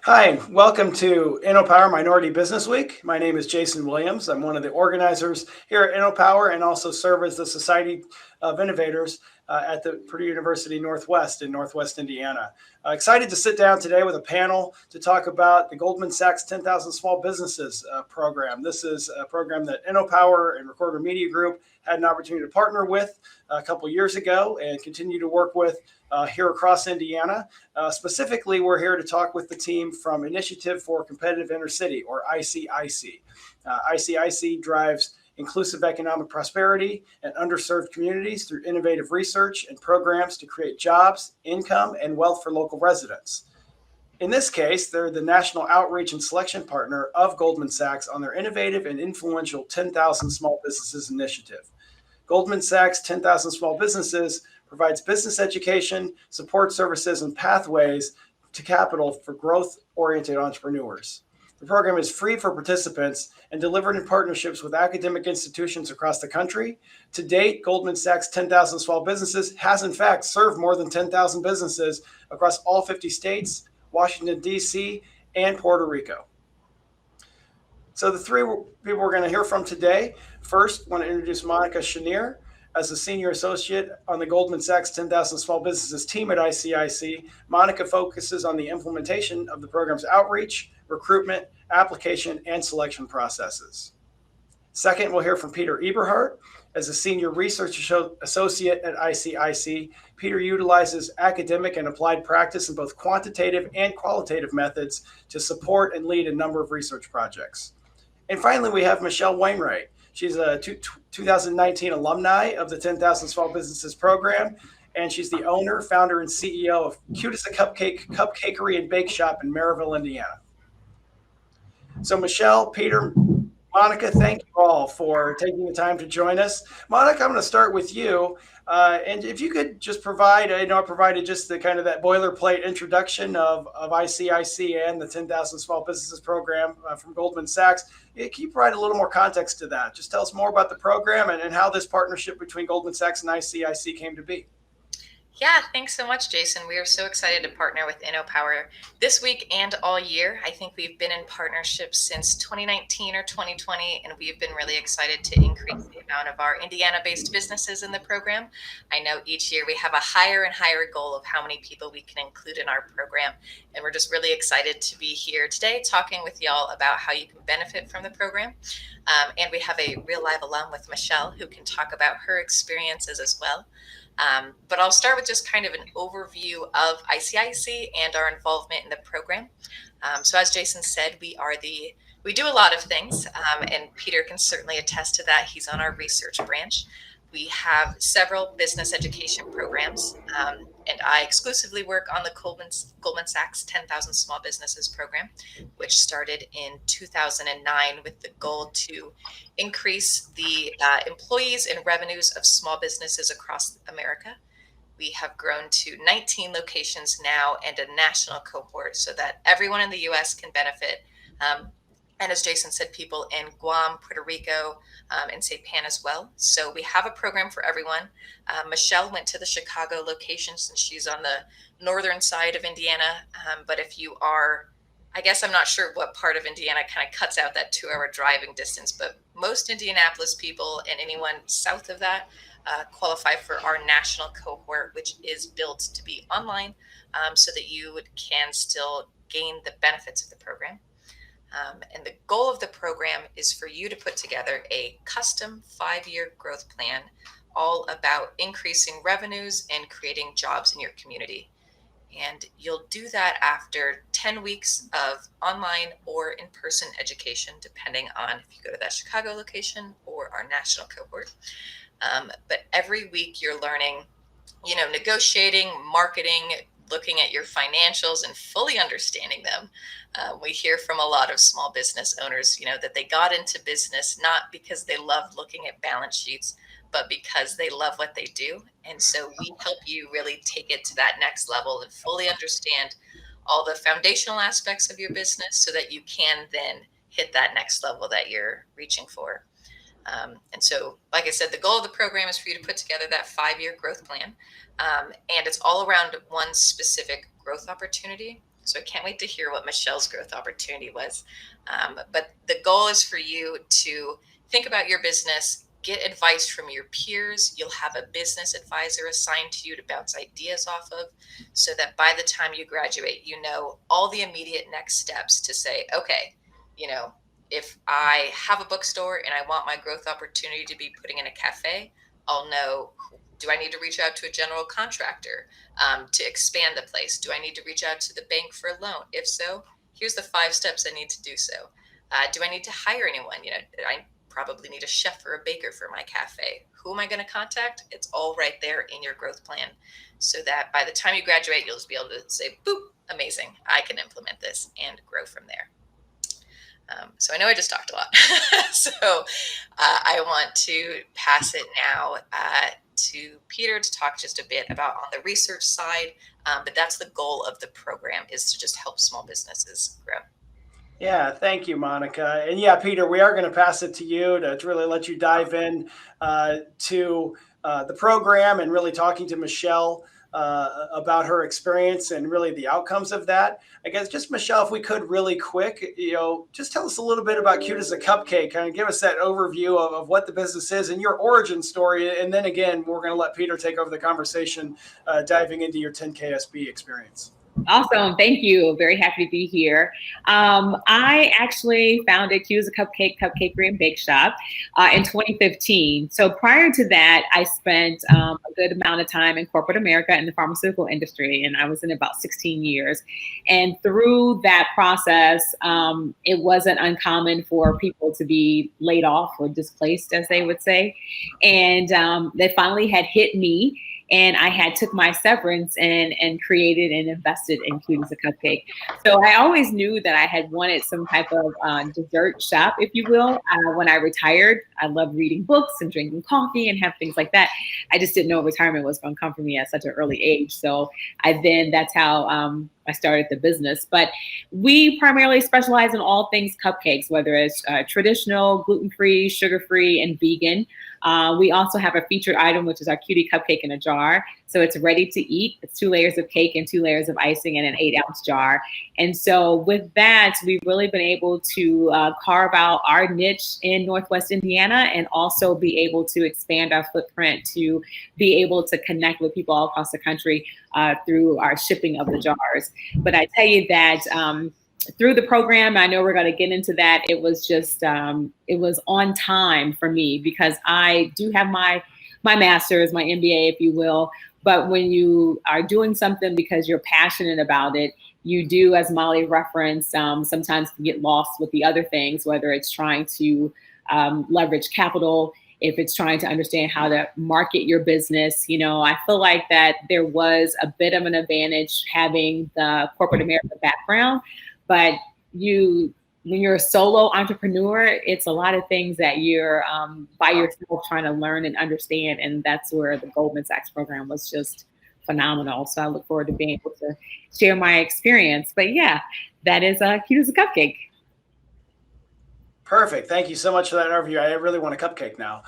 Hi, welcome to InnoPower Minority Business Week. My name is Jason Williams. I'm one of the organizers here at InnoPower and also serve as the Society of Innovators at the Purdue University Northwest in Northwest Indiana. Excited to sit down today with a panel to talk about the Goldman Sachs 10,000 Small Businesses program. This is a program that InnoPower and Recorder Media Group had an opportunity to partner with a couple years ago and continue to work with here across Indiana. Specifically, we're here to talk with the team from Initiative for Competitive Intercity, or ICIC. ICIC drives inclusive economic prosperity and underserved communities through innovative research and programs to create jobs, income, and wealth for local residents. In this case, they're the national outreach and selection partner of Goldman Sachs on their innovative and influential 10,000 Small Businesses initiative. Goldman Sachs 10,000 Small Businesses provides business education, support services, and pathways to capital for growth-oriented entrepreneurs. The program is free for participants and delivered in partnerships with academic institutions across the country. To date, Goldman Sachs 10,000 Small Businesses has in fact served more than 10,000 businesses across all 50 states, Washington, D.C., and Puerto Rico. So the three people we're going to hear from today, first, I want to introduce Monica Chenier. As a senior associate on the Goldman Sachs 10,000 Small Businesses team at ICIC, Monica focuses on the implementation of the program's outreach, recruitment, application, and selection processes. Second, we'll hear from Peter Eberhardt. As a senior research associate at ICIC, Peter utilizes academic and applied practice in both quantitative and qualitative methods to support and lead a number of research projects. And finally, we have Michelle Wainwright. She's a 2019 alumni of the 10,000 Small Businesses program, and she's the owner, founder, and CEO of Cute as a Cupcake Cupcakery and Bake Shop in Maryville, Indiana. So Michelle, Peter, Monica, thank you all for taking the time to join us. Monica, I'm going to start with you. And if you could just provide, I know I provided just the kind of that boilerplate introduction of ICIC and the 10,000 Small Businesses program from Goldman Sachs. Can you provide a little more context to that? Just tell us more about the program and how this partnership between Goldman Sachs and ICIC came to be. Yeah, thanks so much, Jason. We are so excited to partner with InnoPower this week and all year. I think we've been in partnership since 2019 or 2020, and we've been really excited to increase the amount of our Indiana-based businesses in the program. I know each year we have a higher and higher goal of how many people we can include in our program, and we're just really excited to be here today talking with y'all about how you can benefit from the program. And we have a real live alum with Michelle who can talk about her experiences as well. But I'll start with just kind of an overview of ICIC and our involvement in the program. So as Jason said, we do a lot of things, and Peter can certainly attest to that. He's on our research branch. We have several business education programs, and I exclusively work on the Goldman Sachs 10,000 Small Businesses program, which started in 2009 with the goal to increase the employees and revenues of small businesses across America. We have grown to 19 locations now and a national cohort so that everyone in the U.S. can benefit. And as Jason said, people in Guam, Puerto Rico, and Saipan as well. So we have a program for everyone. Michelle went to the Chicago location since she's on the northern side of Indiana. But if you are, I guess I'm not sure what part of Indiana kind of cuts out that 2-hour driving distance, but most Indianapolis people and anyone south of that qualify for our national cohort, which is built to be online so that you can still gain the benefits of the program. And the goal of the program is for you to put together a custom 5-year growth plan all about increasing revenues and creating jobs in your community. And you'll do that after 10 weeks of online or in-person education, depending on if you go to that Chicago location or our national cohort. But every week you're learning, negotiating, marketing, looking at your financials and fully understanding them. We hear from a lot of small business owners, that they got into business not because they love looking at balance sheets, but because they love what they do. And so we help you really take it to that next level and fully understand all the foundational aspects of your business so that you can then hit that next level that you're reaching for. And so, like I said, the goal of the program is for you to put together that 5-year growth plan. And it's all around one specific growth opportunity. So I can't wait to hear what Michelle's growth opportunity was. But the goal is for you to think about your business, get advice from your peers. You'll have a business advisor assigned to you to bounce ideas off of, so that by the time you graduate, you know all the immediate next steps to say, okay, if I have a bookstore and I want my growth opportunity to be putting in a cafe, I'll know, do I need to reach out to a general contractor to expand the place? Do I need to reach out to the bank for a loan? If so, here's the 5 steps I need to do so. Do I need to hire anyone? I probably need a chef or a baker for my cafe. Who am I going to contact? It's all right there in your growth plan, so that by the time you graduate, you'll just be able to say, boop, amazing, I can implement this and grow from there. So I know I just talked a lot. So I want to pass it now to Peter to talk just a bit about on the research side. But that's the goal of the program, is to just help small businesses grow. Yeah, thank you, Monica. And yeah, Peter, we are going to pass it to you to really let you dive in to the program and really talking to Michelle about her experience and really the outcomes of that. I guess just Michelle, if we could really quick, just tell us a little bit about Cute as a Cupcake, kind of give us that overview of what the business is and your origin story. And then again, we're going to let Peter take over the conversation, diving into your 10KSB experience. Awesome. Thank you. Very happy to be here. I actually founded Cute as a Cupcake Cupcakery and Bake Shop in 2015. So prior to that, I spent a good amount of time in corporate America in the pharmaceutical industry, and I was in about 16 years. And through that process, it wasn't uncommon for people to be laid off or displaced, as they would say. And they finally had hit me. And I had took my severance and created and invested in Cute as a Cupcake. So I always knew that I had wanted some type of dessert shop, if you will. When I retired, I loved reading books and drinking coffee and have things like that. I just didn't know retirement was going to come for me at such an early age. So that's how I started the business. But we primarily specialize in all things cupcakes, whether it's traditional, gluten-free, sugar-free, and vegan. We also have a featured item, which is our cutie cupcake in a jar. So it's ready to eat. It's 2 layers of cake and 2 layers of icing in an 8-ounce jar. And so with that, we've really been able to carve out our niche in Northwest Indiana, and also be able to expand our footprint to be able to connect with people all across the country through our shipping of the jars. But I tell you that through the program, I know we're going to get into that. It was just, it was on time for me, because I do have my master's, my MBA, if you will. But when you are doing something because you're passionate about it, you do, as Molly referenced, sometimes get lost with the other things, whether it's trying to leverage capital, if it's trying to understand how to market your business. I feel like that there was a bit of an advantage having the corporate America background. But when you're a solo entrepreneur, it's a lot of things that you're by yourself trying to learn and understand. And that's where the Goldman Sachs program was just phenomenal. So I look forward to being able to share my experience. But yeah, that is Cute as a Cupcake. Perfect. Thank you so much for that overview. I really want a cupcake now.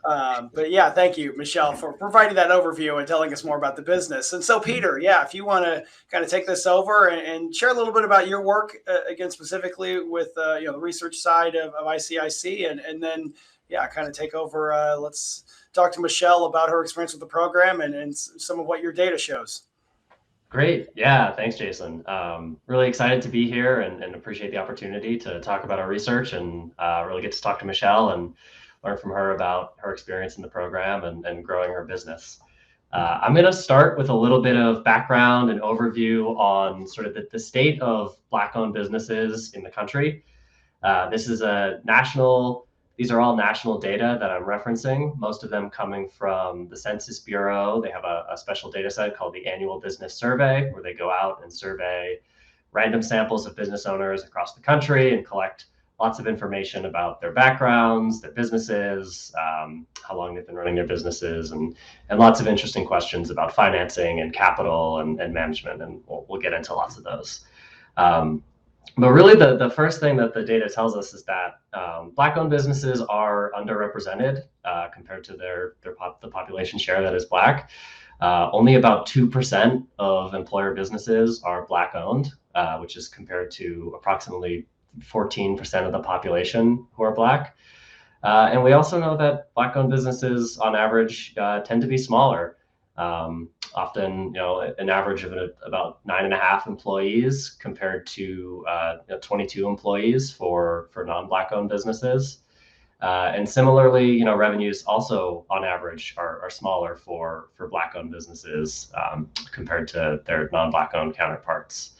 But yeah, thank you, Michelle, for providing that overview and telling us more about the business. And so, Peter, yeah, if you want to kind of take this over and share a little bit about your work, again, specifically with the research side of ICIC, and then, yeah, kind of take over. Let's talk to Michelle about her experience with the program and some of what your data shows. Great. Yeah, thanks, Jason. Really excited to be here and appreciate the opportunity to talk about our research and really get to talk to Michelle and learn from her about her experience in the program and growing her business. I'm going to start with a little bit of background and overview on sort of the state of Black-owned businesses in the country. These are all national data that I'm referencing, most of them coming from the Census Bureau. They have a special data set called the Annual Business Survey, where they go out and survey random samples of business owners across the country and collect lots of information about their backgrounds, their businesses, how long they've been running their businesses, and lots of interesting questions about financing and capital and management, and we'll get into lots of those. But really, the first thing that the data tells us is that Black-owned businesses are underrepresented compared to the population share that is Black. Only about 2% of employer businesses are Black owned, which is compared to approximately 14% of the population who are Black. And we also know that Black owned businesses on average tend to be smaller. Often, an average of about 9.5 employees compared to 22 employees for non-Black owned businesses. And similarly, revenues also on average are smaller for Black owned businesses compared to their non-Black owned counterparts.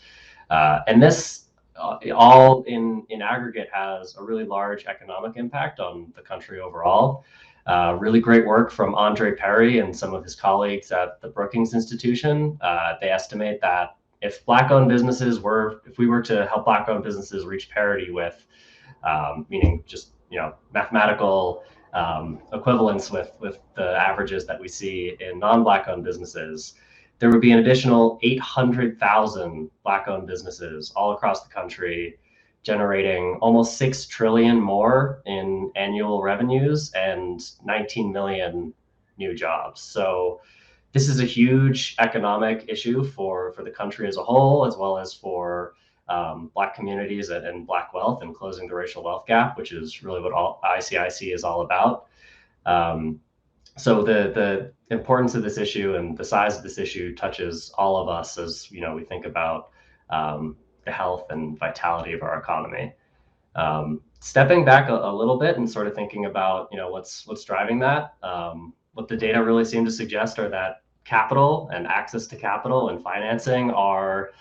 And this all in aggregate has a really large economic impact on the country overall. Really great work from Andre Perry and some of his colleagues at the Brookings Institution. They estimate that if we were to help Black owned businesses reach parity with, meaning just mathematical equivalence with the averages that we see in non-Black owned businesses, there would be an additional 800,000 Black owned businesses all across the country, generating almost 6 trillion more in annual revenues and 19 million new jobs. So this is a huge economic issue for the country as a whole, as well as for Black communities and Black wealth and closing the racial wealth gap, which is really what ICIC is all about. So the importance of this issue and the size of this issue touches all of us as we think about the health and vitality of our economy. Stepping back a little bit and sort of thinking about what's driving that, what the data really seem to suggest are that capital and access to capital and financing are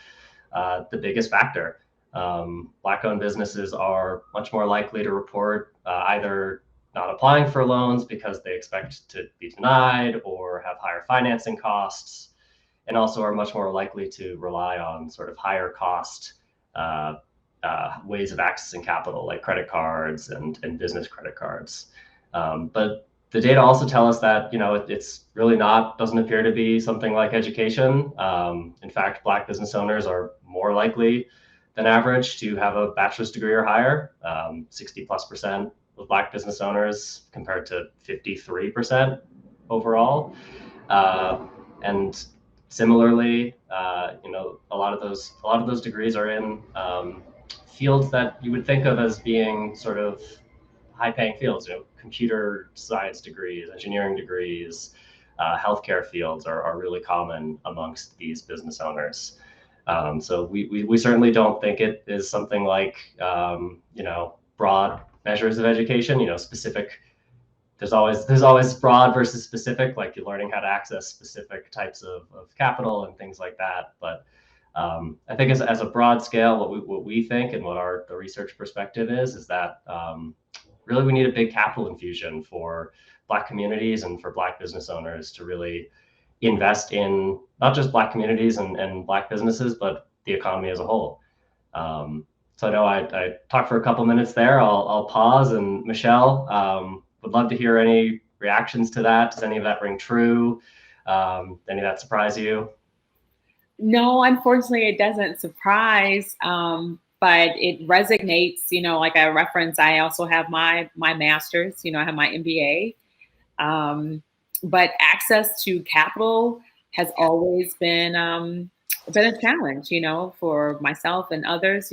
the biggest factor. Black-owned businesses are much more likely to report either not applying for loans because they expect to be denied or have higher financing costs, and also are much more likely to rely on sort of higher cost ways of accessing capital, like credit cards and business credit cards. But the data also tell us that it's really doesn't appear to be something like education. In fact, Black business owners are more likely than average to have a bachelor's degree or higher, 60+% of Black business owners compared to 53% overall. And similarly, a lot of those degrees are in fields that you would think of as being sort of high-paying fields. Computer science degrees, engineering degrees, healthcare fields are really common amongst these business owners. So we certainly don't think it is something like broad measures of education. Specific. There's always broad versus specific, like you're learning how to access specific types of capital and things like that. But I think as a broad scale, what we think and what the research perspective is that really we need a big capital infusion for Black communities and for Black business owners to really invest in not just Black communities and Black businesses, but the economy as a whole. So I know I talked for a couple minutes there. I'll pause, and Michelle, would love to hear any reactions to that. Does any of that ring true? Any of that surprise you? No, unfortunately, it doesn't surprise, but it resonates. Like I referenced, I also have my master's. I have my MBA. But access to capital has always been a challenge, for myself and others,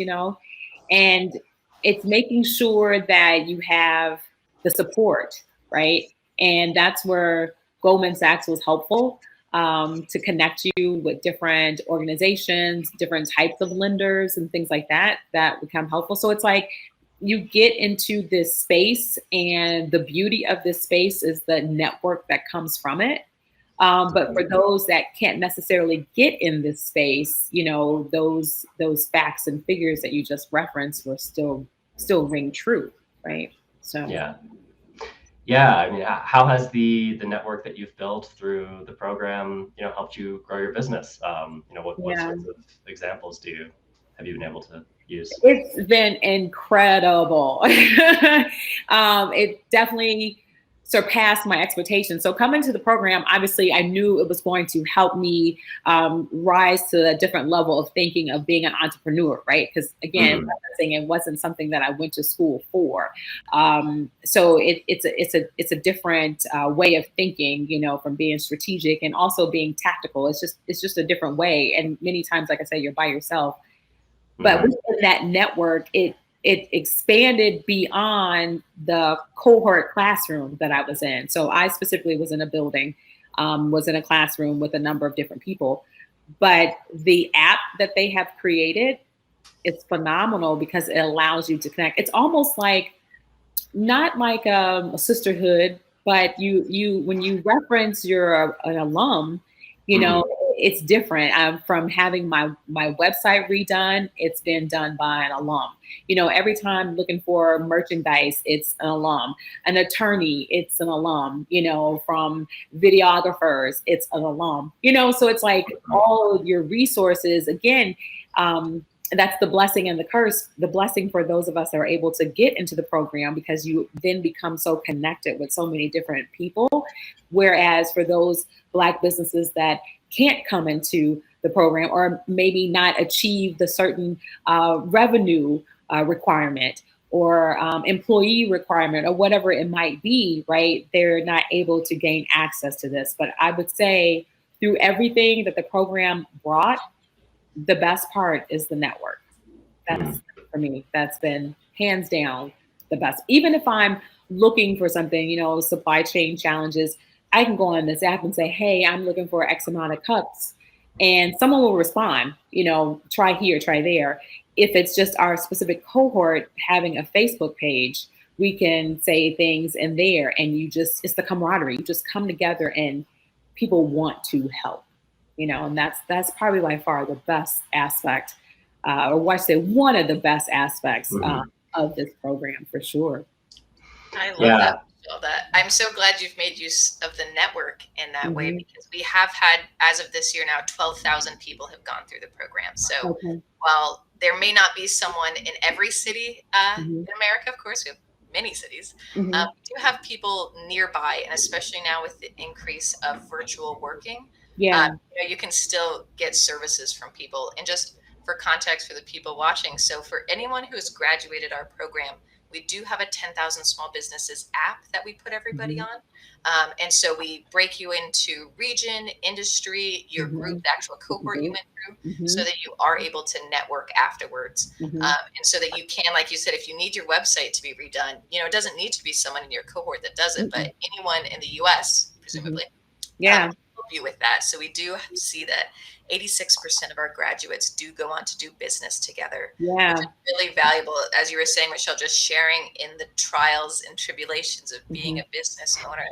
and it's making sure that you have the support, right? And that's where Goldman Sachs was helpful, to connect you with different organizations, different types of lenders and things like that become helpful. So it's like you get into this space, and the beauty of this space is the network that comes from it. But for those that can't necessarily get in this space, those facts and figures that you just referenced will still ring true, right? So yeah. I mean, how has the network that you've built through the program, helped you grow your business? What sorts of examples have you been able to use? It's been incredible. It definitely surpassed my expectations. So coming to the program, obviously I knew it was going to help me rise to a different level of thinking of being an entrepreneur, right? Because again, it wasn't something that I went to school for. So it's a different way of thinking, you know, from being strategic and also being tactical. It's just a different way. And many times, like I said, you're by yourself. But within that network, it expanded beyond the cohort classroom that I was in. So I specifically was in a building, was in a classroom with a number of different people. But the app that they have created, it's phenomenal because it allows you to connect. It's almost like, not like a sisterhood, but you when you reference you're an alum, you know, it's different. From having my website redone, it's been done by an alum. You know, every time looking for merchandise, it's an alum. An attorney, it's an alum. You know, from videographers, it's an alum. You know, so it's like all of your resources again. That's the blessing and the curse. The blessing for those of us that are able to get into the program, because you then become so connected with so many different people. Whereas for those Black businesses that can't come into the program or maybe not achieve the certain revenue requirement or employee requirement or whatever it might be, right? They're not able to gain access to this. But I would say through everything that the program brought, the best part is the network. That's for me, that's been hands down the best. Even if I'm looking for something, you know, supply chain challenges, I can go on this app and say, hey, I'm looking for X amount of cups. And someone will respond, you know, try here, try there. If it's just our specific cohort having a Facebook page, we can say things in there and it's the camaraderie. You just come together and people want to help. You know, and that's probably by far the best aspect, or what I say, one of the best aspects of this program for sure. I love that, Michelle. I'm so glad you've made use of the network in that way, because we have had, as of this year now, 12,000 people have gone through the program. So while there may not be someone in every city in America, of course, we have many cities, we do have people nearby, and especially now with the increase of virtual working, you know, you can still get services from people. And just for context for the people watching, so for anyone who has graduated our program, we do have a 10,000 Small Businesses app that we put everybody on. And so we break you into region, industry, your group, the actual cohort you went through, so that you are able to network afterwards. And so that you can, like you said, if you need your website to be redone, you know, it doesn't need to be someone in your cohort that does it, but anyone in the US, presumably, help you with that. So we do see that 86% of our graduates do go on to do business together, which is really valuable. As you were saying, Michelle, just sharing in the trials and tribulations of being a business owner.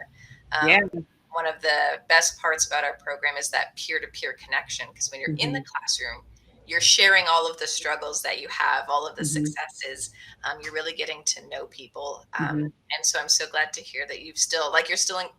One of the best parts about our program is that peer-to-peer connection, because when you're in the classroom, you're sharing all of the struggles that you have, all of the successes. You're really getting to know people. And so I'm so glad to hear that you're still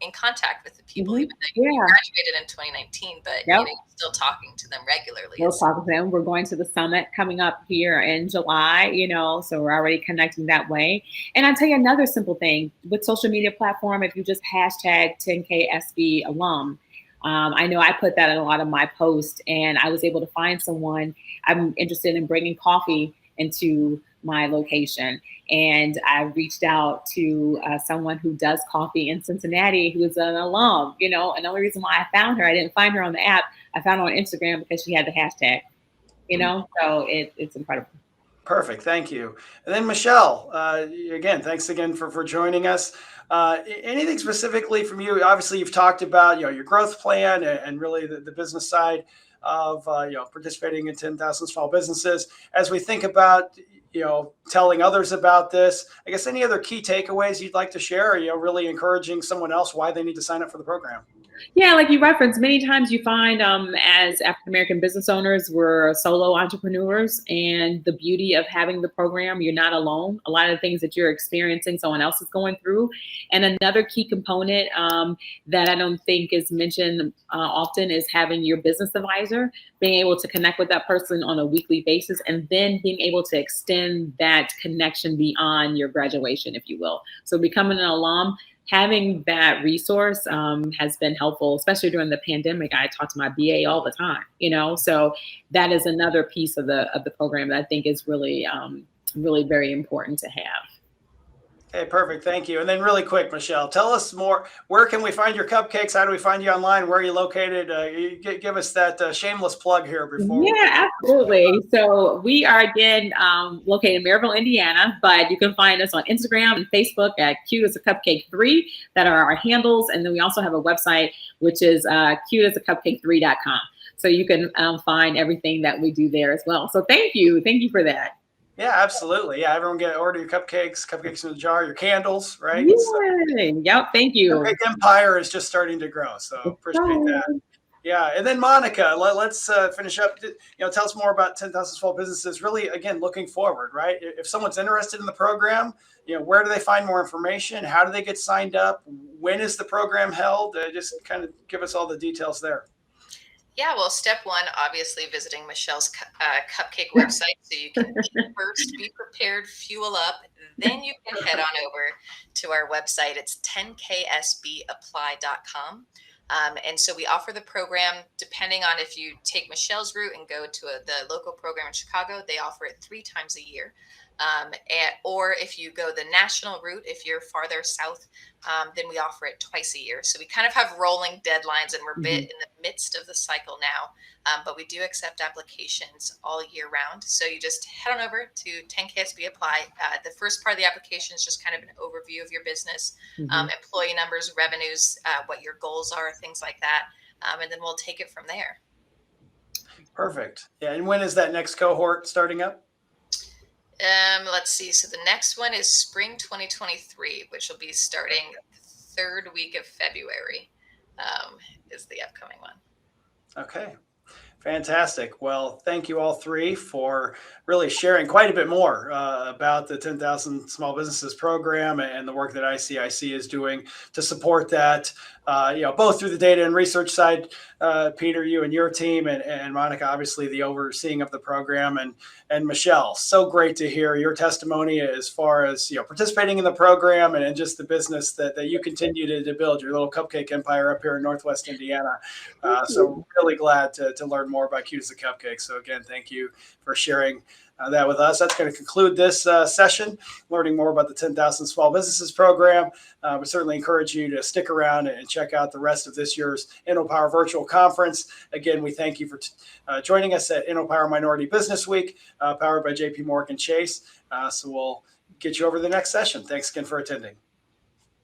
in contact with the people, even though you graduated in 2019, but you know, you're still talking to them regularly. We'll talk to them. We're going to the summit coming up here in July, you know, so we're already connecting that way. And I'll tell you another simple thing with social media platform, if you just hashtag 10KSB alum, I know I put that in a lot of my posts, and I was able to find someone. I'm interested in bringing coffee into my location, and I reached out to someone who does coffee in Cincinnati, who is an alum, you know. And the only reason why I found her, I didn't find her on the app. I found her on Instagram because she had the hashtag, you know. So it's incredible. Perfect. Thank you. And then Michelle, again, thanks again for joining us. Anything specifically from you? Obviously, you've talked about, you know, your growth plan and really the business side of, you know, participating in 10,000 small businesses. As we think about, you know, telling others about this, I guess any other key takeaways you'd like to share, or, you know, really encouraging someone else why they need to sign up for the program? Yeah, like you referenced, many times you find as African-American business owners, we're solo entrepreneurs, and the beauty of having the program, you're not alone. A lot of the things that you're experiencing, someone else is going through. And another key component that I don't think is mentioned often is having your business advisor, being able to connect with that person on a weekly basis, and then being able to extend that connection beyond your graduation, if you will. So becoming an alum having that resource has been helpful, especially during the pandemic. I talk to my BA all the time, so that is another piece of the program that I think is really, really very important to have. Okay, perfect. Thank you. And then really quick, Michelle, tell us more. Where can we find your cupcakes? How do we find you online? Where are you located? Give us that shameless plug here before. Yeah, absolutely. So we are again located in Maryville, Indiana, but you can find us on Instagram and Facebook at Cute as a Cupcake 3. That are our handles. And then we also have a website, which is cuteasacupcake3.com. So you can find everything that we do there as well. So thank you. Thank you for that. Yeah, absolutely. Yeah, everyone order your cupcakes in the jar, your candles, right? Yay. So, yep, thank you. Cupcake Empire is just starting to grow, so appreciate that. Yeah, and then Monica, let's finish up. Tell us more about 10,000 Small Businesses. Really, again, looking forward, right? If someone's interested in the program, where do they find more information? How do they get signed up? When is the program held? Just kind of give us all the details there. Yeah, well, step one, obviously visiting Michelle's cupcake website so you can first be prepared, fuel up, then you can head on over to our website. It's 10ksbapply.com. And so we offer the program depending on if you take Michelle's route and go to the local program in Chicago, they offer it 3 times a year. Or if you go the national route, if you're farther south, then we offer it twice a year. So we kind of have rolling deadlines, and we're a bit in the midst of the cycle now. But we do accept applications all year round. So you just head on over to 10KSB Apply. The first part of the application is just kind of an overview of your business, employee numbers, revenues, what your goals are, things like that. And then we'll take it from there. Perfect. Yeah. And when is that next cohort starting up? Let's see. So the next one is spring 2023, which will be starting third week of February, is the upcoming one. Okay. Fantastic. Well, thank you all three for really sharing quite a bit more about the 10,000 Small Businesses program and the work that ICIC is doing to support that, both through the data and research side, Peter, you and your team, and Monica, obviously the overseeing of the program, and Michelle. So great to hear your testimony as far as participating in the program and just the business that you continue to build, your little cupcake empire up here in Northwest Indiana. So really glad to learn more about Cute as a Cupcake. So again, thank you for sharing that with us. That's going to conclude this session, learning more about the 10,000 Small Businesses program. We certainly encourage you to stick around and check out the rest of this year's InnoPower Virtual Conference. Again, we thank you for joining us at InnoPower Minority Business Week, powered by JP Morgan Chase. So we'll get you over to the next session. Thanks again for attending.